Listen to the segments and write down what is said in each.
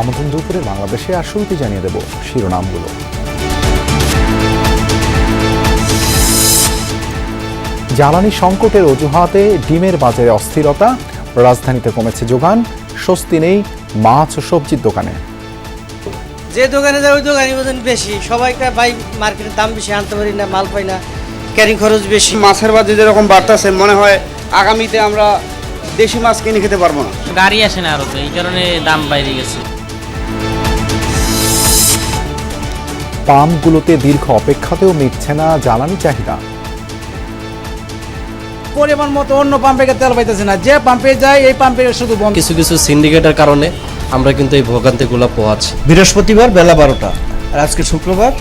আমন্ত্রণ দুপুরে বাংলাদেশে আর শুরুতে জানিয়ে দেব শিরোনামগুলো। জ্বালানি সংকটের অজুহাতে ডিমের বাজারে অস্থিরতা, রাজধানীতে কমেছে যোগান, স্বস্তি নেই মাছ ও সবজির দোকানে। যে দোকানে যায় ওই দোকানে ওজন বেশি, সবাইকে ভাই মার্কেটের দাম বেশি, আনতে পারি না, মাল পাই না, ক্যারিং খরচ বেশি। মাছের বাজার যেরকম বাড়তেছে, মনে হয় আগামীতে আমরা দেশি মাছ কিনে খেতে পারবো না। গাড়ি আসে না আরো, তো এই কারণে দাম বাইরে গেছে। পাম্পগুলোতে দীর্ঘ অপেক্ষাতেও মিটছে না জ্বালানি চাহিদা। পরিমাণ মতো অন্য পাম্পে তেল পাইতেছে না, যে পাম্পে যায় এই পাম্পে শুধু বন্ধ। কিছু কিছু সিন্ডিকেটের কারণে আমরা কিন্তু এই ভোগান্তিগুলো পোহাচ্ছি। বৃহস্পতিবার বেলা 12টা আর আজকে শুক্রবার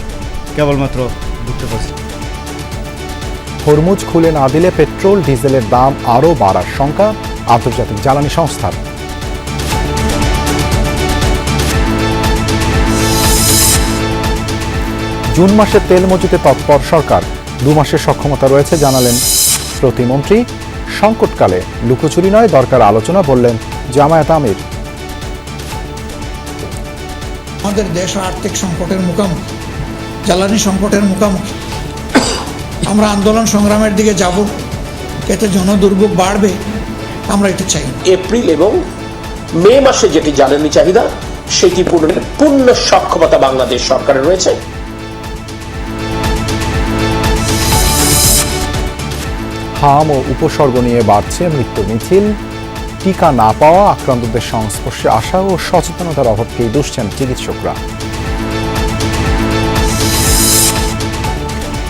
কেবলমাত্র ঢুকতে পারছি। হরমুজ খুলে না দিলে পেট্রোল ডিজেলের দাম আরও বাড়ার শঙ্কা আন্তর্জাতিক জ্বালানি সংস্থার। জুন মাসে তেল মজুতে তৎপর সরকার, 2 মাসের সক্ষমতা রয়েছে জানালেন প্রতিমন্ত্রী। সংকটকালে লুকোচুরি নয়, দরকার আলোচনা বললেন জামায়াত আমির। আমাদের দেশ আর্থিক সংকটের মুখোমুখি, জ্বালানি সংকটের মুখোমুখি। আমরা আন্দোলন সংগ্রামের দিকে যাব, এতে জনদুর্ভোগ বাড়বে, আমরা এটা চাই। এপ্রিল এবং মে মাসে যেটি জ্বালানি চাহিদা সেটি পূরণের পূর্ণ সক্ষমতা বাংলাদেশ সরকারের রয়েছে। হাম ও উপসর্গ নিয়ে বাড়ছে মৃত্যু মিছিল, টিকা না পাওয়া আক্রান্তদের সংস্পর্শে আসা ও সচেতনতার অভাবকেই দুষছেন চিকিৎসকরা।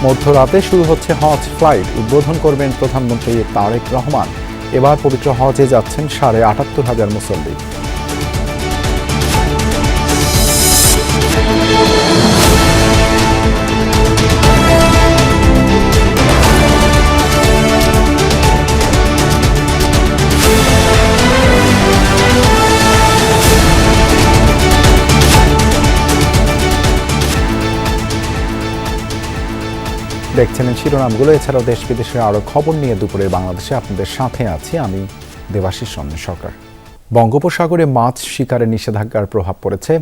মধ্যরাতে শুরু হচ্ছে হজ ফ্লাইট, উদ্বোধন করবেন প্রধানমন্ত্রী তারেক রহমান। এবার পবিত্র হজে যাচ্ছেন ৭৮,৫০০ মুসল্লি। দেখছেন শিরোনামগুলো। এছাড়াও দেশ বিদেশের আরও খবর নিয়ে দুপুরে বাংলাদেশে আপনাদের সাথে আছি আমি দেবাশিস রঞ্জন সরকার। বঙ্গোপসাগরে মাছ শিকারের নিষেধাজ্ঞার প্রভাব পড়েছে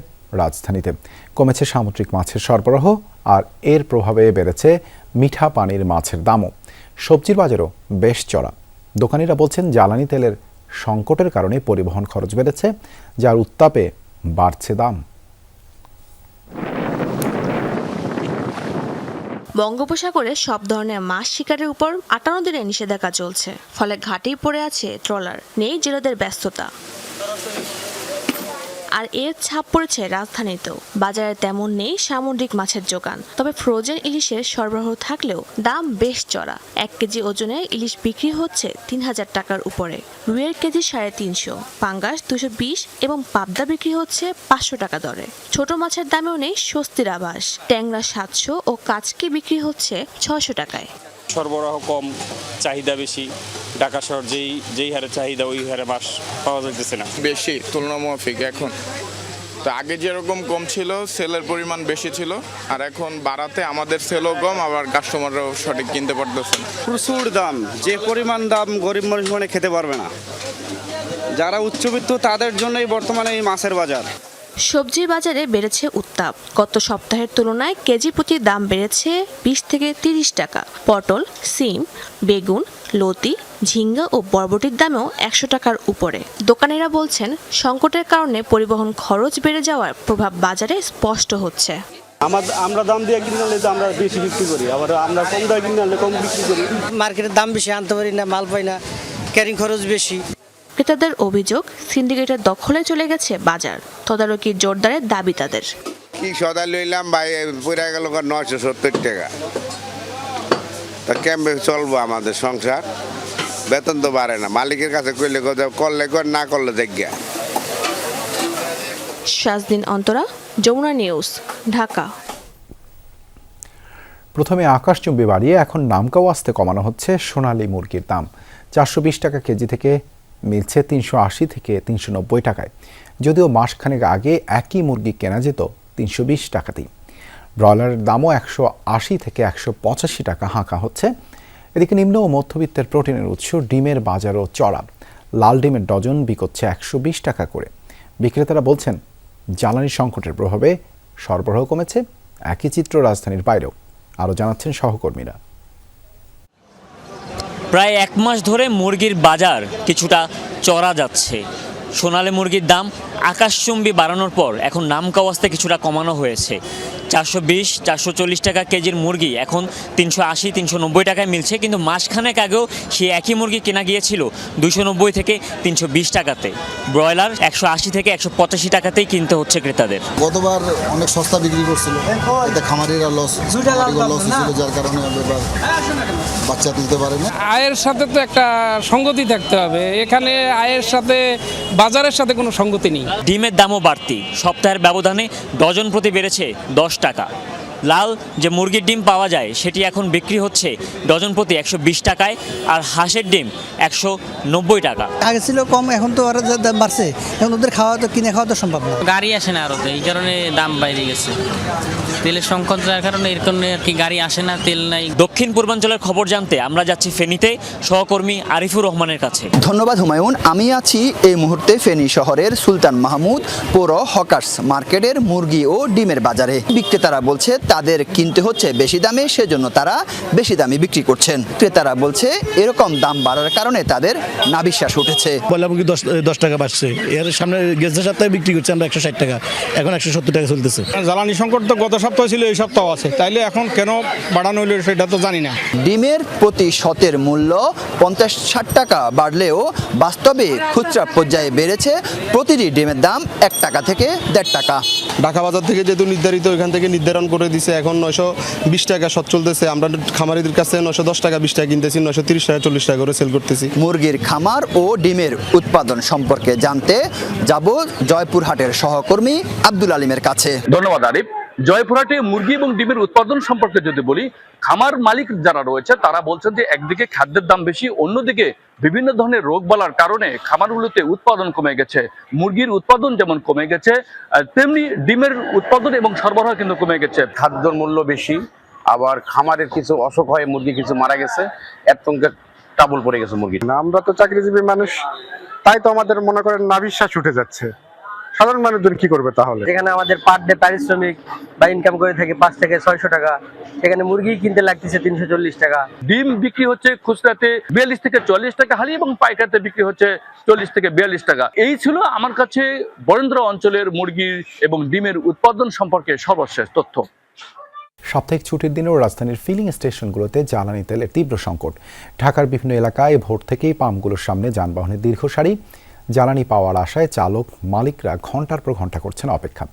রাজধানীতে। কমেছে সামুদ্রিক মাছের সরবরাহ, আর এর প্রভাবে বেড়েছে মিঠা পানির মাছের দামও। সবজির বাজারও বেশ চড়া। দোকানিরা বলছেন জ্বালানি তেলের সংকটের কারণে পরিবহন খরচ বেড়েছে, যার উত্তাপে বাড়ছে দাম। বঙ্গোপসাগরে সব ধরনের মাছ শিকারের উপর 58 দিনের নিষেধাজ্ঞা চলছে। ফলে ঘাটেই পড়ে আছে ট্রলার, নেই জেলেদের ব্যস্ততা। আর এর ছাপ পড়েছে রাজধানীতেও। বাজারে তেমন নেই সামুদ্রিক মাছের যোগান, তবে ফ্রোজেন ইলিশের সরবরাহ থাকলেও দাম বেশ চড়া। 1 কেজি ওজনে ইলিশ বিক্রি হচ্ছে ৩,০০০ টাকার উপরে, রুইয়ের কেজি ৩৫০, পাঙ্গাস 220 এবং পাবদা বিক্রি হচ্ছে 500 টাকা দরে। ছোট মাছের দামেও নেই স্বস্তির আভাস। ট্যাংরা 700 ও কাচকি বিক্রি হচ্ছে 600 টাকায়। সরবরাহ কম, চাহিদা বেশি। ঢাকা শহর যেই হারে চাহিদা ওই হারে মাছ পাওয়া যাইতেছে না। বেশি তুলনামূলক এখন তো আগে যেরকম কম ছিল, সেলের পরিমাণ বেশি ছিল, আর এখন বাড়াতে আমাদের সেলও কম, আবার কাস্টমাররাও সঠিক কিনতে পারতেছে না। প্রচুর দাম, যে পরিমাণ দাম গরিব মানুষ মানে খেতে পারবে না। যারা উচ্চবিত্ত তাদের জন্যই বর্তমানে এই মাছের বাজার। সবজির বাজারে বেড়েছে উত্তাপ। গত সপ্তাহের তুলনায় কেজি প্রতি দাম বেড়েছে 20 থেকে 30 টাকা। পটল, সিম, বেগুন, লতি, ঝিঙ্গা ও বরবটির দামেও 100 টাকার উপরে। দোকানিরা বলছেন সংকটের কারণে পরিবহন খরচ বেড়ে যাওয়ার প্রভাব বাজারে স্পষ্ট হচ্ছে। আমরা দাম দিয়ে কিনে আনলে তো আমরা বেশি বিক্রি করি, আবার আমরা কম দামে কিনে আনলে কম বিক্রি করি। মার্কেটের দাম বেশি, আনতে পারি না, মাল পাই না, ক্যারিং খরচ বেশি। ক্রেতাদের অভিযোগ, সিন্ডিকেটের দখলে চলে গেছে বাজার। তদারকি জোরদারের দাবি তাদের। কি সদা লইলাম ভাই, পুরা গেল 970 টাকা। তা কেমবে চলবো আমাদের সংসার? বেতন তো বাড়ে না, মালিকের কাছে করলে কর, না করলে জায়গা। শাজদিন অন্তরা, যমুনা নিউজ, ঢাকা। প্রথমে আকাশচুম্বী বাড়িয়ে এখন নামকাও আসতে কমানো হচ্ছে সোনালী মুরগির দাম। 420 টাকা কেজি থেকে মিলছে 380 থেকে 390 টাকায়। যদিও মাসখানেক আগে একই মুরগি কেনা যেত 320 টাকাতেই। ব্রয়লারের দামও 180 থেকে 185 টাকা হাঁকা হচ্ছে। এদিকে নিম্ন ও মধ্যবিত্তের প্রোটিনের উৎস ডিমের বাজারও চড়া। লাল ডিমের ডজন বিকোচ্ছে 120 টাকা করে। বিক্রেতারা বলছেন জ্বালানি সংকটের প্রভাবে সরবরাহ কমেছে। একই চিত্র রাজধানীর বাইরেও। আরও জানাচ্ছেন সহকর্মীরা। প্রায় 1 মাস ধরে মুরগির বাজার কিছুটা চড়া যাচ্ছে। সোনালী মুরগির দাম আকাশচুম্বী বাড়ানোর পর এখন নামকাওয়াস্তে কিছুটা কমানো হয়েছে। 420-440 টাকা কেজির মুরগি এখন 380-390 টাকায় মিলছে, কিন্তু মাসখানেক আগেও সেই একই মুরগি কেনা গিয়েছিল 290 থেকে 320 টাকাতে। ব্রয়লার 180 থেকে 185 টাকাতেই কিনতে হচ্ছে ক্রেতাদের। গতবার অনেক সস্তা বিক্রি করছিল, এতে খামারিরা লস হয়েছিল, যার কারণে এবার বাচ্চা তুলতে পারে না। আয়ের সাথে তো একটা সঙ্গতি থাকতে হবে, এখানে আয়ের সাথে বাজারের সাথে কোনো সঙ্গতি নেই। ডিমের দামও বাড়তি, সপ্তাহের ব্যবধানে ডজন প্রতি বেড়েছে 10 টাকা। লাল যে মুরগির ডিম পাওয়া যায় সেটি এখন বিক্রি হচ্ছে ডজন প্রতি 120 টাকায়, আর হাঁসের ডিম 190 টাকা। আগে ছিল কম, এখন তো আরো দাম বাড়ছে, এখন ওদের কিনে খাওয়া তো সম্ভব না। গাড়ি আসে না আরতে, এই কারণে দাম বাইরে গেছে। তেলের সংকট যার কারণে এর কারণে আর কি গাড়ি আসে না, তেল নাই। দক্ষিণ পূর্বাঞ্চলের খবর জানতে আমরা যাচ্ছি ফেনীতে সহকর্মী আরিফুর রহমানের কাছে। ধন্যবাদ হুমায়ুন। আমি আছি এই মুহূর্তে ফেনী শহরের সুলতান মাহমুদ পৌর হকার্স মার্কেটের মুরগি ও ডিমের বাজারে। বিক্রেতারা বলছে তাদের কিনতে হচ্ছে বেশি দামে, সেজন্য তারা বেশি দামে বিক্রি করছেন। ক্রেতারা বলছে এরকম দাম বাড়ার কারণে তাদের নাভিশ্বাস উঠেছে। বয়লা মুরগি 10 টাকা বাড়ছে, এর সামনে গেছে সপ্তাহে বিক্রি করছে আমরা 160 টাকা, এখন 170 টাকা চলতেছে। জ্বালানি সংকট তো গত সপ্তাহ ছিল, এই সপ্তাহ আছে, তাইলে এখন কেন বাড়ানো হলো সেটা তো জানি না। ডিমের প্রতি শতের মূল্য 50-60 টাকা বাড়লেও বাস্তবে খুচরা পর্যায়ে বেড়েছে প্রতিটি ডিমের দাম 1 টাকা থেকে 1.5 টাকা। ঢাকা বাজার থেকে যেহেতু নির্ধারিত, এখান থেকে নির্ধারণ করে দিছে, এখন 920 টাকা সৎ চলতেছে। আমরা খামারিদের কাছে 910 টাকা 20 টাকা কিনতেছি, 930 টাকা 40 টাকা করে সেল করতেছি। মুরগির খামার ও ডিমের উৎপাদন সম্পর্কে জানতে যাব জয়পুরহাটের সহকর্মী আব্দুল আলিমের কাছে। ধন্যবাদ আরিফ। জয়পুরহাটে মুরগি এবং ডিমের উৎপাদন সম্পর্কে যদি বলি, খামার মালিক যারা রয়েছে তারা বলছেন যে একদিকে খাদ্যের দাম বেশি, অন্যদিকে বিভিন্ন ধরনের রোগ বলার কারণে খামারগুলোতে উৎপাদন কমে গেছে। মুরগির উৎপাদন যেমন কমে গেছে, তেমনি ডিমের উৎপাদন এবং সরবরাহ কিন্তু কমে গেছে। খাদ্যর মূল্য বেশি, আবার খামারের কিছু অসুখ হয়ে মুরগি কিছু মারা গেছে, এর সঙ্গে টাবল পড়ে গেছে মুরগি। আমরা তো চাকরিজীবী মানুষ, তাই তো আমাদের মনে করেন নাভিশ্বাস উঠে যাচ্ছে। সাধারণ মানুষজন কি করবে তাহলে? যেখানে আমাদের পার ডে পারিশ্রমিক বা ইনকাম করে থাকে 5 থেকে 600 টাকা, সেখানে মুরগি কিনতে লাগতেছে 340 টাকা। ডিম বিক্রি হচ্ছে খুচরাতে 42 থেকে 40 টাকা হালি, এবং পাইকারিতে বিক্রি হচ্ছে 40 থেকে 42 টাকা। এই ছিল আমার কাছে বরেন্দ্র অঞ্চলের মুরগি এবং ডিমের উৎপাদন সম্পর্কে সর্বশেষ তথ্য। সাপ্তাহিক ছুটির দিনেও রাজধানীর ফিলিং স্টেশনগুলোতে জ্বালানি তেলের তীব্র সংকট। ঢাকার বিভিন্ন এলাকায় ভোর থেকেই পাম্পগুলোর সামনে যানবাহনের দীর্ঘ সারি। জ্বালানি পাওয়ার আশায় চালক মালিকরা ঘন্টার পর ঘন্টা করছেন অপেক্ষা।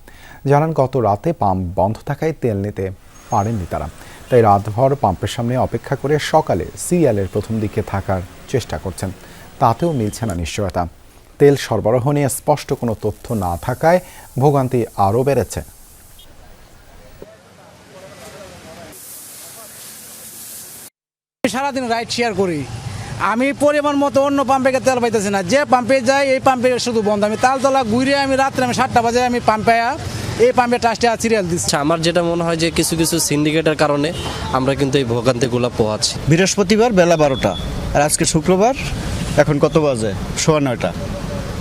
জানান গত রাতে পাম্প বন্ধ থাকায় তেল নিতে পারেননি তারা, তাই রাতভর পাম্পের সামনে অপেক্ষা করে সকালে সিরিয়ালের প্রথম দিকে থাকার চেষ্টা করছেন। তাতেও মিলছে না নিশ্চয়তা। তেল সরবরাহ নিয়ে স্পষ্ট কোনো তথ্য না থাকায় ভোগান্তি আরও বেড়েছে। সারাদিন রাইড শেয়ার করি, আমি পরিমাণ মতো অন্য পাম্পে তেল পাইতেছি না। যে পাম্পে যাই এই পাম্পে শুধু বন্ধ। আমি তালতলা ঘুরে আমি রাত্রে 7টা বাজে আমি পাম্পে এই পাম্পে টাস্টে সিরিয়াল দিচ্ছি। আমার যেটা মনে হয় যে কিছু কিছু সিন্ডিকেটের কারণে আমরা কিন্তু এই ভোগান্তিগুলো পোহাচ্ছি। বৃহস্পতিবার বেলা 12টা, আর আজকে শুক্রবার এখন কত বাজে? 9:15,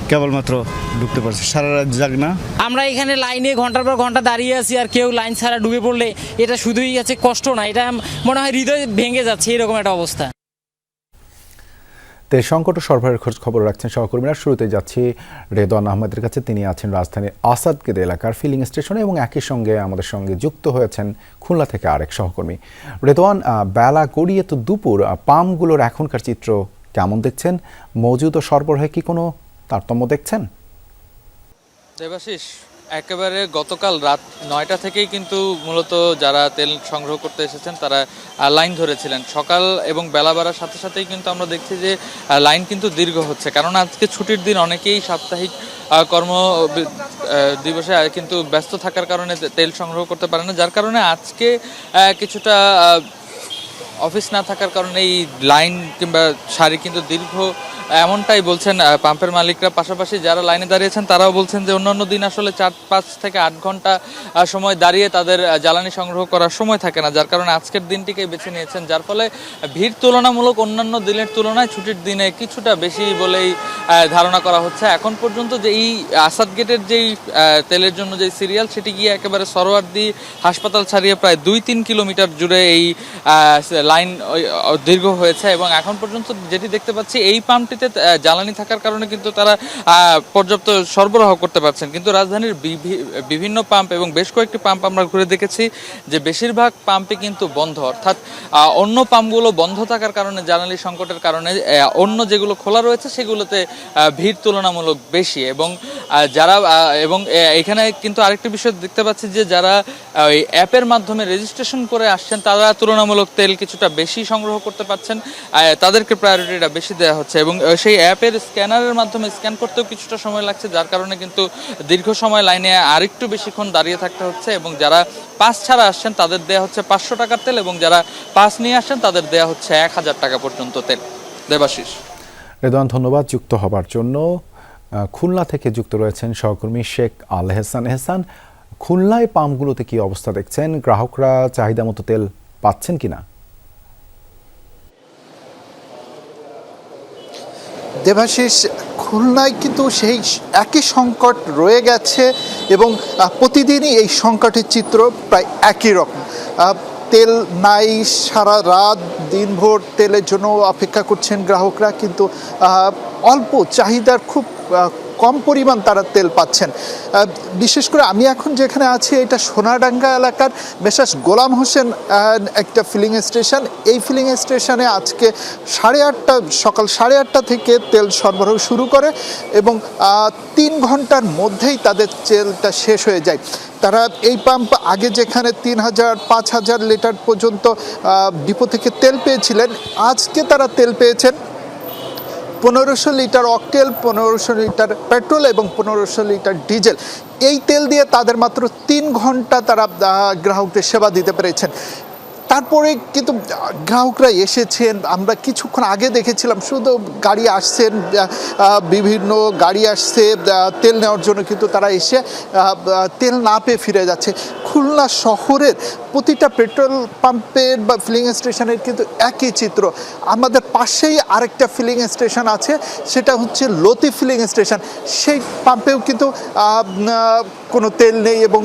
কেবলমাত্র ঢুকতে পারছি। সারা রাত জাগ না। আমরা এখানে লাইনে ঘন্টার পর ঘন্টা দাঁড়িয়ে আছি, আর কেউ লাইন ছাড়া ডুবে পড়লে এটা শুধুই আছে কষ্ট না, এটা মনে হয় হৃদয় ভেঙে যাচ্ছে, এরকম একটা অবস্থা। তেল সংকট ও সরবরাহের খোঁজ খবর রাখছেন সহকর্মীরা। শুরুতে যাচ্ছি রেদওয়ান আহমেদের কাছে। তিনি আছেন রাজধানীর আসাদকেদ এলাকার ফিলিং স্টেশনে এবং একই সঙ্গে আমাদের সঙ্গে যুক্ত হয়েছেন খুলনা থেকে আরেক সহকর্মী। রেদওয়ান, বেলা গড়িয়ে তো দুপুর, পাম্পগুলোর এখনকার চিত্র কেমন দেখছেন? মজুদ ও সরবরাহে কি কোনো তারতম্য দেখছেন? দেবাশিস, একেবারে গতকাল রাত 9টা থেকেই কিন্তু মূলত যারা তেল সংগ্রহ করতে এসেছেন তারা লাইন ধরেছিলেন। সকাল এবং বেলা বাড়ার সাথে সাথেই কিন্তু আমরা দেখছি যে লাইন কিন্তু দীর্ঘ হচ্ছে, কারণ আজকে ছুটির দিন, অনেকেই সাপ্তাহিক কর্ম দিবসে কিন্তু ব্যস্ত থাকার কারণে তেল সংগ্রহ করতে পারে না, যার কারণে আজকে কিছুটা অফিস না থাকার কারণে এই লাইন কিংবা সারি কিন্তু দীর্ঘ এমনটাই বলছেন পাম্পের মালিকরা। পাশাপাশি যারা লাইনে দাঁড়িয়েছেন তারাও বলছেন যে অন্যান্য দিন আসলে 4-5 থেকে 8 ঘন্টা সময় দাঁড়িয়ে তাদের জ্বালানি সংগ্রহ করার সময় থাকে না, যার কারণে আজকের দিনটিকে বেছে নিয়েছেন, যার ফলে ভিড় তুলনামূলক অন্যান্য দিনের তুলনায় ছুটির দিনে কিছুটা বেশি বলেই ধারণা করা হচ্ছে। এখন পর্যন্ত যে এই আসাদ গেটের যেই তেলের জন্য যে সিরিয়াল, সেটি গিয়ে একেবারে সরোয়ার্দী হাসপাতাল ছাড়িয়ে প্রায় 2-3 কিলোমিটার জুড়ে এই লাইন দীর্ঘ হয়েছে এবং এখন পর্যন্ত যেটি দেখতে পাচ্ছি এই পাম্পটিতে জ্বালানি থাকার কারণে কিন্তু তারা পর্যাপ্ত সরবরাহ করতে পারছেন। কিন্তু রাজধানীর বিভিন্ন পাম্প এবং বেশ কয়েকটি পাম্প আমরা ঘুরে দেখেছি যে বেশিরভাগ পাম্পে কিন্তু বন্ধ, অর্থাৎ অন্য পাম্পগুলো বন্ধ থাকার কারণে জ্বালানি সংকটের কারণে অন্য যেগুলো খোলা রয়েছে সেগুলোতে ভিড় তুলনামূলক বেশি। এবং যারা এবং এখানে কিন্তু আরেকটি বিষয় দেখতে পাচ্ছি যে যারা ওই অ্যাপের মাধ্যমে রেজিস্ট্রেশন করে আসছেন তারা তুলনামূলক তেল কিছুটা বেশি সংগ্রহ করতে পারছেন, তাদেরকে প্রায়োরিটিটা বেশি দেওয়া হচ্ছে এবং সেই অ্যাপের স্ক্যানারের মাধ্যমে স্ক্যান করতেও কিছুটা সময় লাগছে, যার কারণে কিন্তু দীর্ঘ সময় লাইনে আরেকটু বেশিক্ষণ দাঁড়িয়ে থাকতে হচ্ছে। এবং যারা পাস ছাড়া আসছেন তাদের দেওয়া হচ্ছে 500 টাকার তেল এবং যারা পাস নিয়ে আসছেন তাদের দেওয়া হচ্ছে 1000 টাকা পর্যন্ত তেল। দেবাশিস। রেদওয়ান, ধন্যবাদ যুক্ত হবার জন্য। খুলনা থেকে যুক্ত রয়েছেন সহকর্মী শেখ আল এহসান। এহসান, খুলনায় পাম্পগুলোতে কি অবস্থা দেখছেন? গ্রাহকরা চাহিদা মতো তেল পাচ্ছেন কিনা? দেবাশিস, খুলনায় কিন্তু সেই একই সংকট রয়ে গেছে এবং প্রতিদিনই এই সংকটের চিত্র প্রায় একই রকম। তেল নাই, সারা রাত দিনভর তেলের জন্য অপেক্ষা করছেন গ্রাহকরা, কিন্তু অল্প চাহিদার খুব কম পরিমাণ তারা তেল পাচ্ছেন। বিশেষ করে আমি এখন যেখানে আছি এটা সোনাডাঙ্গা এলাকার মেসার্স গোলাম হোসেন একটা ফিলিং স্টেশন। এই ফিলিং স্টেশনে আজকে সকাল 8:30 থেকে তেল সরবরাহ শুরু করে এবং 3 ঘন্টার মধ্যেই তাদের তেলটা শেষ হয়ে যায়। তারা এই পাম্প আগে যেখানে 3000-5000 লিটার পর্যন্ত ডিপো থেকে তেল পেয়েছিলেন, আজকে তারা তেল পেয়েছেন 1500 লিটার অকটেল, 1500 লিটার পেট্রোল এবং 1500 লিটার ডিজেল। এই তেল দিয়ে তাদের মাত্র 3 ঘন্টা তারা গ্রাহকদের সেবা দিতে পেরেছেন। তারপরে কিন্তু গ্রাহকরা এসেছেন, আমরা কিছুক্ষণ আগে দেখেছিলাম শুধু গাড়ি আসছেন, বিভিন্ন গাড়ি আসছে তেল নেওয়ার জন্য, কিন্তু তারা এসে তেল না পেয়ে ফিরে যাচ্ছে। খুলনা শহরের প্রতিটা পেট্রোল পাম্পের বা ফিলিং স্টেশনের কিন্তু একই চিত্র। আমাদের পাশেই আরেকটা ফিলিং স্টেশন আছে, সেটা হচ্ছে লতি ফিলিং স্টেশন। সেই পাম্পেও কিন্তু কোনো তেল নেই এবং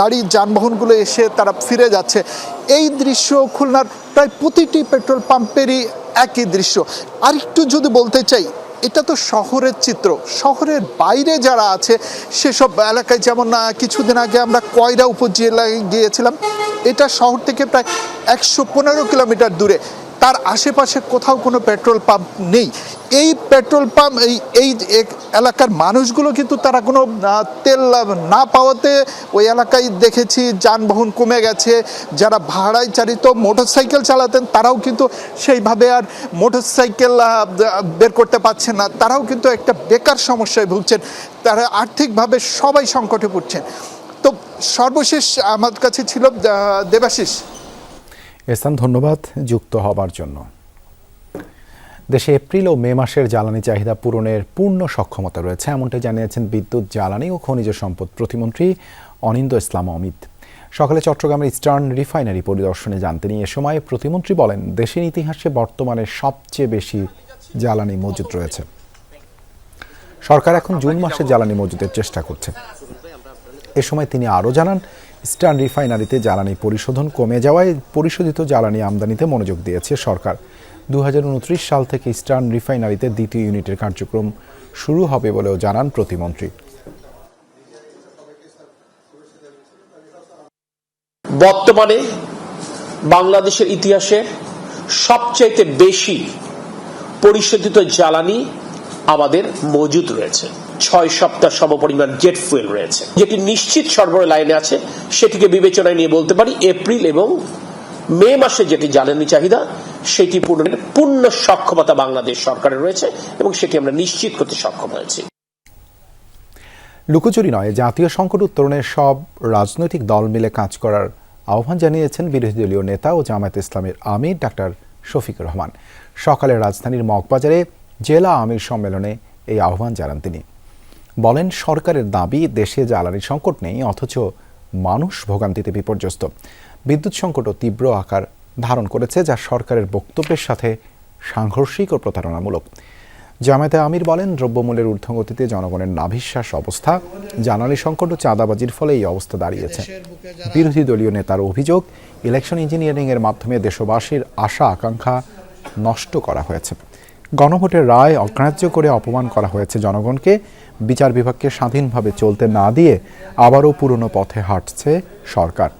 গাড়ি যানবাহনগুলো এসে তারা ফিরে যাচ্ছে। এই দৃশ্য খুলনার প্রায় প্রতিটি পেট্রোল পাম্পেরই একই দৃশ্য। আর একটু যদি বলতে চাই, এটা তো শহরের চিত্র, শহরের বাইরে যারা আছে সেসব এলাকায়, যেমন কিছুদিন আগে আমরা কয়রা উপজেলায় গিয়েছিলাম, এটা শহর থেকে প্রায় 115 কিলোমিটার দূরে, তার আশেপাশে কোথাও কোনো পেট্রোল পাম্প নেই। এই পেট্রোল পাম্প এই এলাকার মানুষগুলো কিন্তু তারা কোনো তেল না পাওয়াতে ওই এলাকায় দেখেছি যানবাহন কমে গেছে। যারা ভাড়ায় চালিত মোটরসাইকেল চালাতেন তারাও কিন্তু সেইভাবে আর মোটরসাইকেল বের করতে পারছেন না, তারাও কিন্তু একটা বেকার সমস্যায় ভুগছেন, তারা আর্থিকভাবে সবাই সংকটে পড়ছেন। তো সর্বশেষ আমার কাছে ছিল দেবাশিস। এহসান, ধন্যবাদ যুক্ত হবার জন্য। দেশে এপ্রিল ও মে মাসের জ্বালানি চাহিদা পূরণের পূর্ণ সক্ষমতা রয়েছে, এমনটাই জানিয়েছেন বিদ্যুৎ, জ্বালানি ও খনিজ সম্পদ প্রতিমন্ত্রী অনিন্দ্য ইসলাম অমিত। সকালে চট্টগ্রামের ইস্টার্ন রিফাইনারি পরিদর্শনে যান তিনি। এ সময় প্রতিমন্ত্রী বলেন, দেশের ইতিহাসে বর্তমানে সবচেয়ে বেশি জ্বালানি মজুত রয়েছে। সরকার এখন জুন মাসে জ্বালানি মজুতের চেষ্টা করছে। এ সময় তিনি আরও জানান, ইস্টার্ন রিফাইনারিতে জ্বালানি পরিশোধন কমে যাওয়ায় পরিশোধিত জ্বালানি আমদানিতে মনোযোগ দিয়েছে সরকার। 2029 সাল থেকে ইস্টার্ন রিফাইনারিতে দ্বিতীয় ইউনিটের কার্যক্রম শুরু হবে বলেও জানান প্রতিমন্ত্রী। বর্তমানে বাংলাদেশের ইতিহাসে সবচাইতে বেশি পরিশোধিত জ্বালানি আমাদের মজুদ রয়েছে। 6 সপ্তাহ সমপরিমাণ জেট ফুয়েল রয়েছে, যেটি নিশ্চিত সরবরাহ লাইনে আছে। সেটিকে বিবেচনায় নিয়ে বলতে পারি এপ্রিল এবং মে মাসে যেটি জ্বালানি চাহিদা সেটি পূরণের পূর্ণ সক্ষমতা বাংলাদেশ সরকারের রয়েছে এবং সেটি আমরা নিশ্চিত করতে সক্ষম হয়েছি। লুকোচুরি নয়, জাতীয় সংকট উত্তরণে সব রাজনৈতিক দল মিলে কাজ করার আহ্বান জানিয়েছেন বিরোধী দলীয় নেতা ও জামায়াতে ইসলামের আমির ডাক্তার শফিকুর রহমান। সকালে রাজধানীর মগবাজারে জেলা আমির সম্মেলনে এই আহ্বান জানান তিনি। বলেন, সরকারের দাবি দেশে জ্বালানি সংকট নেই, অথচ মানুষ ভোগান্তিতে বিপর্যস্ত। বিদ্যুৎ সংকটও তীব্র আকার ধারণ করেছে, যা সরকারের বক্তব্যের সাথে সাংঘর্ষিক ও প্রতারণামূলক। জামায়াতে আমির বলেন, দ্রব্যমূল্যের ঊর্ধ্বগতিতে জনগণের নাভিশ্বাস অবস্থা, জ্বালানি সংকট ও চাঁদাবাজির ফলে এই অবস্থা দাঁড়িয়েছে। বিরোধী দলীয় নেতার অভিযোগ, ইলেকশন ইঞ্জিনিয়ারিং এর মাধ্যমে দেশবাসীর আশা আকাঙ্ক্ষা নষ্ট করা হয়েছে। গণভোটের রায় অগ্রাহ্য করে অপমান করা হয়েছে জনগণকে। বিচার বিভাগকে স্বাধীনভাবে চলতে না দিয়ে আবারও পুরনো পথে হাঁটছে সরকার।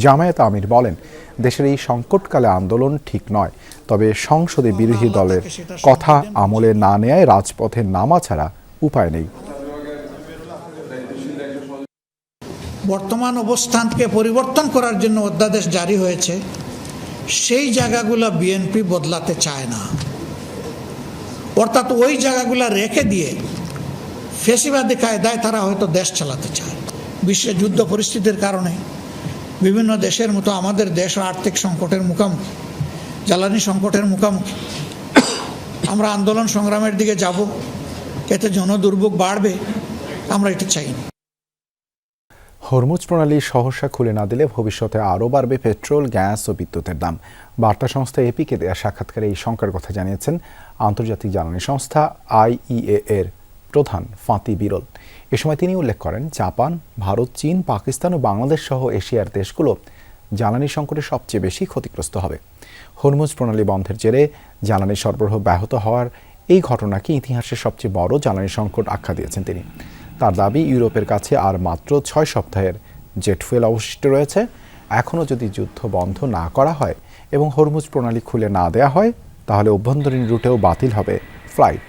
জামায়াত আমির বলেন, দেশের এই সংকটকালে আন্দোলন ঠিক নয়, তবে সংসদে বিরোধী দলের কথা আমলে না নেয় রাজপথে নামা ছাড়া উপায় নেই। বর্তমান অবস্থানকে পরিবর্তন করার জন্য অধ্যাদেশ জারি হয়েছে, সেই জায়গাগুলো বিএনপি বদলাতে চায় না। অর্থাৎ ওই জায়গাগুলো রেখে দিয়ে ফ্যাসিবাদী কায়দায় তারা হয়তো দেশ চালাতে চায়। বিশ্বের যুদ্ধ পরিস্থিতির কারণে বিভিন্ন দেশের মতো আমাদের দেশও আর্থিক সংকটের মুখোমুখি, জ্বালানি সংকটের মুখোমুখি। আমরা আন্দোলন সংগ্রামের দিকে যাব, এতে জনদুর্ভোগ বাড়বে, আমরা এটা চাই না। হরমুজ প্রণালী সহসা খুলে না দিলে ভবিষ্যতে আরও বাড়বে পেট্রোল, গ্যাস ও বিদ্যুতের দাম। বার্তা সংস্থা এপিকে দেয়া সাক্ষাৎকারে এই শঙ্কার কথা জানিয়েছেন আন্তর্জাতিক জ্বালানি সংস্থা IEA এর প্রধান ফাতি বিরল। এ সময় তিনি উল্লেখ করেন, জাপান, ভারত, চীন, পাকিস্তান ও বাংলাদেশ সহ এশিয়ার দেশগুলো জ্বালানি সংকটে সবচেয়ে বেশি ক্ষতিগ্রস্ত হবে। হরমুজ প্রণালী বন্ধের জেরে জ্বালানি সরবরাহ ব্যাহত হওয়ার এই ঘটনাকে ইতিহাসের সবচেয়ে বড় জ্বালানি সংকট আখ্যা দিয়েছেন তিনি। তার দাবি, ইউরোপের কাছে আর মাত্র 6 সপ্তাহের জেট ফুয়েল অবশিষ্ট রয়েছে। এখনও যদি যুদ্ধ বন্ধ না করা হয় এবং হরমুজ প্রণালী খুলে না দেয়া হয়, তাহলে অভ্যন্তরীণ রুটেও বাতিল হবে flight.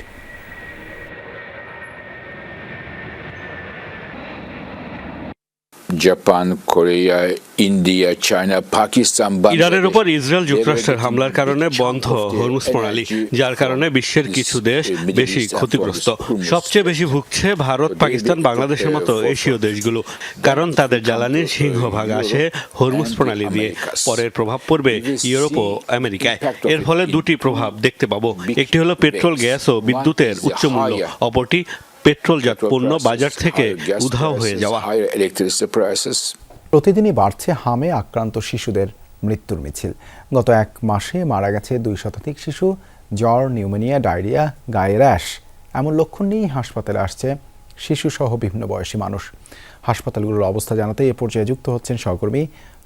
Japan, Korea, India, China, Pakistan, ইরানের উপর ইসরায়েল যুক্তরাষ্ট্রের হামলার কারণে বন্ধ হরমুজ প্রণালী, যার কারণে বিশ্বের কিছু দেশ বেশি ক্ষতিগ্রস্ত। সবচেয়ে বেশি ভুগছে ভারত, পাকিস্তান, বাংলাদেশের মতো এশীয় দেশগুলো, কারণ তাদের জ্বালানির সিংহভাগ আসে হরমুজ প্রণালী দিয়ে। পরের প্রভাব পড়বে ইউরোপ ও আমেরিকায়। এর ফলে দুটি প্রভাব দেখতে পাবো। একটি হলো পেট্রোল, গ্যাস ও বিদ্যুতের উচ্চ মূল্য, অপরটি পেট্রোলজাত পণ্য বাজার থেকে উধাও হয়ে যাওয়া। প্রতিদিনই বাড়ছে হামে আক্রান্ত শিশুদের মৃত্যুর মিছিল। গত 1 মাসে মারা গেছে 2 শতাধিক শিশু। জ্বর, নিউমোনিয়া, ডায়রিয়া, গায়ে র্যাশ এমন লক্ষণ নিয়েই হাসপাতালে আসছে শিশুসহ বিভিন্ন বয়সী মানুষ। হাসপাতালগুলোর অবস্থা জানাতে এ পর্যায়ে যুক্ত হচ্ছেন সহকর্মী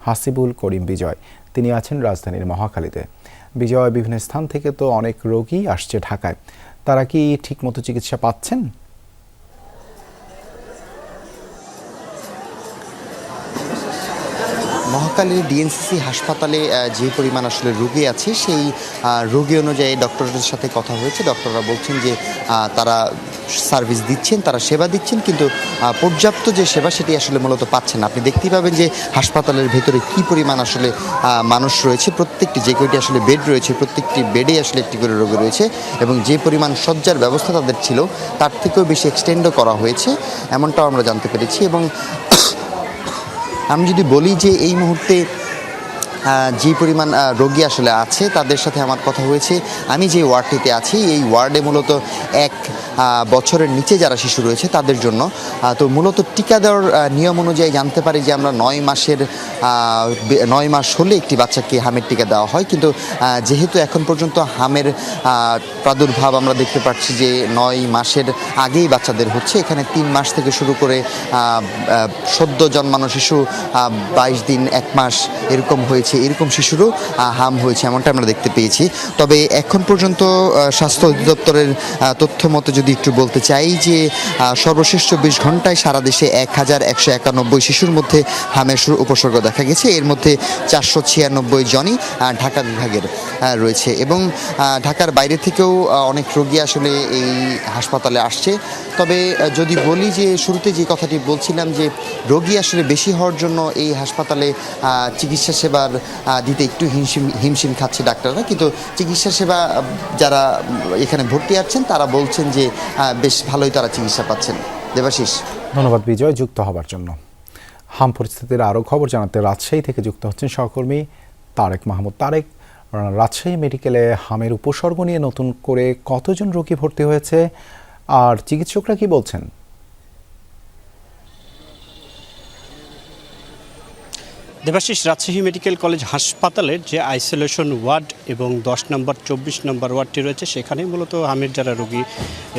হাসিবুল করিম বিজয়। তিনি আছেন রাজধানীর মহাখালীতে। বিজয়, বিভিন্ন স্থান থেকে তো অনেক রোগী আসছে ঢাকায়, তারা কি ঠিকমতো চিকিৎসা পাচ্ছেন? মহাখালীর ডিএনসিসি হাসপাতালে যে পরিমাণ আসলে রোগী আছে, সেই রোগী অনুযায়ী ডক্টরদের সাথে কথা হয়েছে। ডক্টররা বলছেন যে তারা সার্ভিস দিচ্ছেন, তারা সেবা দিচ্ছেন, কিন্তু পর্যাপ্ত যে সেবা সেটি আসলে মূলত পাচ্ছেন। আপনি দেখতেই পাবেন যে হাসপাতালের ভেতরে কি পরিমাণ আসলে মানুষ রয়েছে। প্রত্যেকটি যে কয়টি আসলে বেড রয়েছে, প্রত্যেকটি বেডে আসলে একটি করে রোগী রয়েছে, এবং যে পরিমাণ শয্যার ব্যবস্থা তাদের ছিল তার থেকেও বেশি এক্সটেন্ডও করা হয়েছে, এমনটাও আমরা জানতে পেরেছি। এবং আমি যদি বলি যে এই মুহূর্তে যে পরিমাণ রোগী আসলে আছে তাদের সাথে আমার কথা হয়েছে। আমি যে ওয়ার্ডটিতে আছি, এই ওয়ার্ডে মূলত 1 বছরের নিচে যারা শিশু রয়েছে তাদের জন্য তো মূলত টিকা দেওয়ার নিয়ম অনুযায়ী জানতে পারি যে আমরা 9 মাস হলে একটি বাচ্চাকে হামের টিকা দেওয়া হয়, কিন্তু যেহেতু এখন পর্যন্ত হামের প্রাদুর্ভাব আমরা দেখতে পাচ্ছি যে 9 মাসের আগেই বাচ্চাদের হচ্ছে। এখানে 3 মাস থেকে শুরু করে সদ্য জন্মানো শিশু 22 দিন, 1 মাস এরকম হয়েছে, এরকম শিশুরও হাম হয়েছে, এমনটা আমরা দেখতে পেয়েছি। তবে এখন পর্যন্ত স্বাস্থ্য অধিদপ্তরের তথ্য মতো যদি একটু বলতে চাই যে সর্বশেষ 24 ঘন্টায় সারা দেশে 1191 শিশুর মধ্যে হামের উপসর্গ দেখা গেছে। এর মধ্যে 496 জনই ঢাকা বিভাগের রয়েছে, এবং ঢাকার বাইরে থেকেও অনেক রোগী আসলে এই হাসপাতালে আসছে। তবে যদি বলি যে শুরুতে যে কথাটি বলছিলাম যে রোগী আসলে বেশি হওয়ার জন্য এই হাসপাতালে চিকিৎসা সেবার দিতে একটু হিমশিম খাচ্ছে ডাক্তাররা, কিন্তু চিকিৎসা সেবা যারা এখানে ভর্তি আছেন তারা বলছেন যে বেশ ভালোই তারা চিকিৎসা পাচ্ছেন। দেবাশিস, ধন্যবাদ বিজয় যুক্ত হবার জন্য। হাম পরিস্থিতির আরও খবর জানাতে রাজশাহী থেকে যুক্ত হচ্ছেন সহকর্মী তারেক মাহমুদ। তারেক, রাজশাহী মেডিকেলে হামের উপসর্গ নিয়ে নতুন করে কতজন রোগী ভর্তি হয়েছে আর চিকিৎসকরা কি বলছেন? দেবাশিস, রাজশাহী মেডিকেল কলেজ হাসপাতালের যে আইসোলেশন ওয়ার্ড এবং 10 নম্বর 24 নম্বর ওয়ার্ডটি রয়েছে সেখানে মূলত হামের যারা রোগী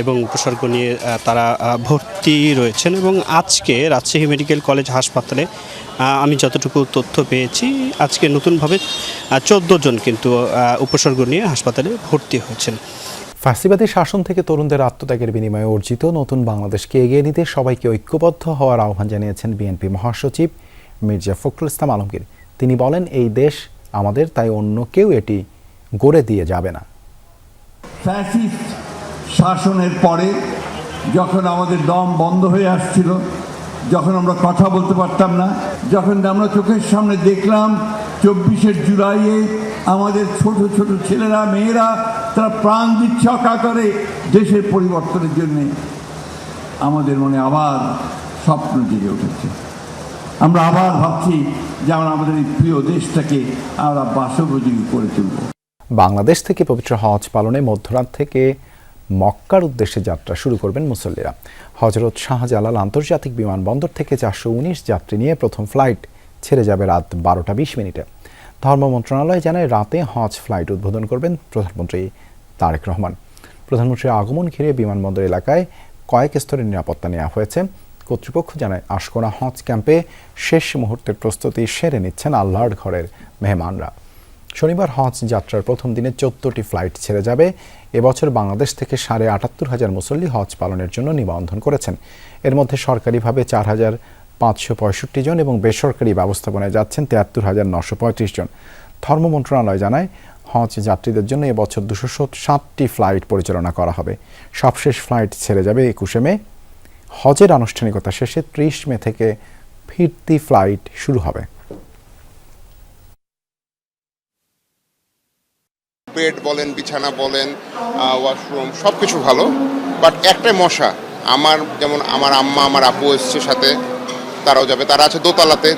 এবং উপসর্গ নিয়ে তারা ভর্তি রয়েছেন। এবং আজকে রাজশাহী মেডিকেল কলেজ হাসপাতালে আমি যতটুকু তথ্য পেয়েছি আজকে নতুনভাবে 14 জন কিন্তু উপসর্গ নিয়ে হাসপাতালে ভর্তি হয়েছেন। ফ্যাসিবাদী শাসন থেকে তরুণদের আত্মত্যাগের বিনিময়ে অর্জিত নতুন বাংলাদেশকে এগিয়ে নিতে সবাইকে ঐক্যবদ্ধ হওয়ার আহ্বান জানিয়েছেন বিএনপি মহাসচিব মির্জা ফখরুল ইসলাম আলমগীর। তিনি বলেন, এই দেশ আমাদের, তাই অন্য কেউ এটি গড়ে দিয়ে যাবে না। ফ্যাসিস্ট শাসনের পরে যখন আমাদের দম বন্ধ হয়ে আসছিল, যখন আমরা কথা বলতে পারতাম না, যখন আমরা চোখের সামনে দেখলাম 24শে জুলাইয়ে আমাদের ছোট ছোট ছেলেরা মেয়েরা তারা প্রাণ দিচ্ছে অকাতরে দেশের পরিবর্তনের জন্যে, আমাদের মনে আবার স্বপ্ন জেগে উঠেছে। আমরা আবার ভাবছি যে আমরা আমাদের এই প্রিয় দেশটাকে আমরা বাসোপযোগী করে তুলব। বাংলাদেশ থেকে পবিত্র হজ পালনে মধ্যরাত থেকে মক্কার উদ্দেশ্যে যাত্রা শুরু করবেন মুসল্লিরা। হযরত শাহজালাল আন্তর্জাতিক বিমানবন্দর থেকে 419 যাত্রী নিয়ে প্রথম ফ্লাইট ছেড়ে যাবে রাত 12:20। ধর্ম মন্ত্রণালয় জানায়, রাতে হজ ফ্লাইট উদ্বোধন করবেন প্রধানমন্ত্রী তারেক রহমান। প্রধানমন্ত্রীর আগমন ঘিরে বিমানবন্দর এলাকায় কয়েক স্তরের নিরাপত্তা নেওয়া হয়েছে। কর্তৃপক্ষ জানায়, আশকোনা হজ ক্যাম্পে শেষ মুহূর্তের প্রস্তুতি সেরে নিচ্ছেন আল্লাহর ঘরের মেহমানরা। শনিবার হজ যাত্রার প্রথম দিনে 14টি ফ্লাইট ছেড়ে যাবে। এবছর বাংলাদেশ থেকে ৭৫,০০০ মুসল্লি হজ পালনের জন্য নিবন্ধন করেছেন। এর মধ্যে সরকারিভাবে ৪,৫৬৫ জন এবং বেসরকারি ব্যবস্থাপনায় যাচ্ছেন ৭৩,৯৩৫ জন। ধর্ম মন্ত্রণালয় জানায়, হজ যাত্রীদের জন্য এবছর 207টি ফ্লাইট পরিচালনা করা হবে। সবশেষ ফ্লাইট ছেড়ে যাবে 21শে মে। হজের আনুষ্ঠানিকতা শেষে 30 মে থেকে ফিরতি ফ্লাইট শুরু হবে। বেড বলেন, বিছানা বলেন, ওয়াশরুম সব কিছু ভালো, বাট একটা মশা। আমার যেমন আমার আম্মা আমার আপু এসছে সাথে, তারাও যাবে, তারা আছে দোতলাতে।